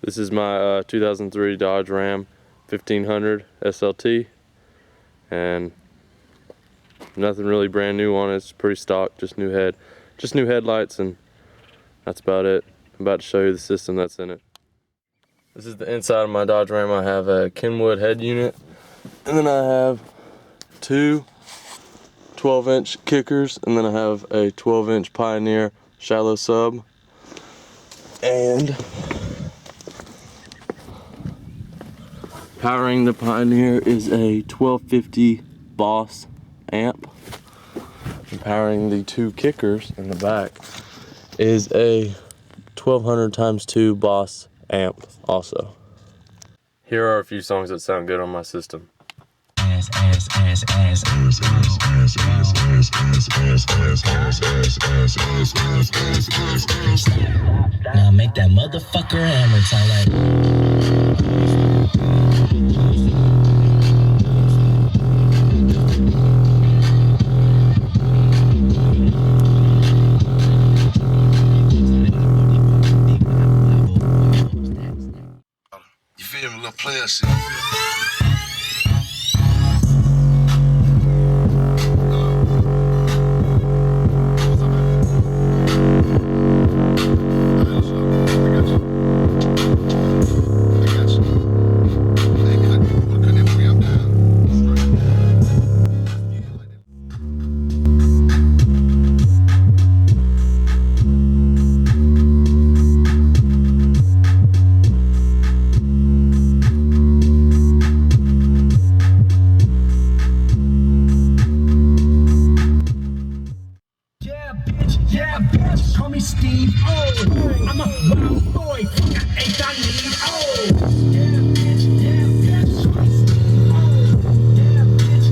This is my 2003 Dodge Ram 1500 SLT, and nothing really brand new on it. It's pretty stock, just new headlights, and that's about it. I'm about to show you the system that's in it. This is the inside of my Dodge Ram. I have a Kenwood head unit, and then I have two 12-inch kickers, and then I have a 12-inch Pioneer shallow sub, and powering the Pioneer is a 1250 Boss amp, and powering the two kickers in the back is a 1200 x 2 Boss amp also. Here are a few songs that sound good on my system. Now make that motherfucker hammer sound like. You feel me, little player shit. Yeah, bitch, call me Steve. Oh, I'm a wild boy. Fuck, I ain't got need. Oh, yeah, bitch, call me Steve. Oh, yeah, bitch,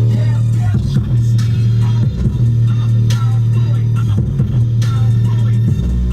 call me Steve. Oh, I'm a wild boy. I'm a wild boy. Fuck, I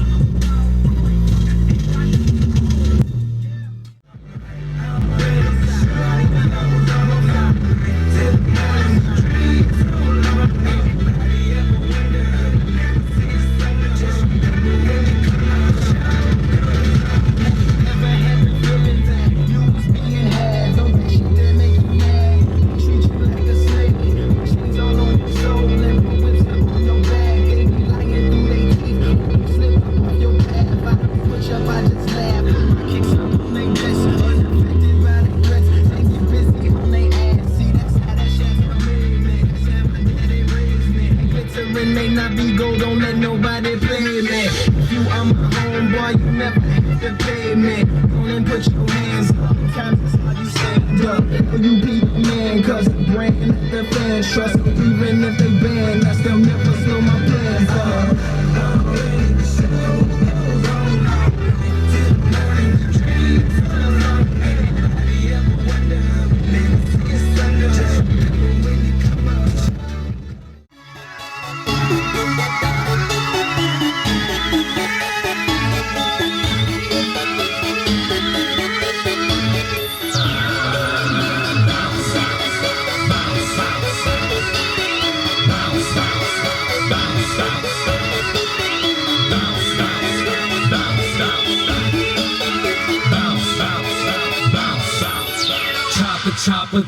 ain't may not be gold, don't let nobody play me. If you are my homeboy, you never have to pay me. Go and put your hands up, times is how you stand up. You be the man, cause the brand that the fans trust. Even if they ban us, they'll never slow my plans up. Chopper.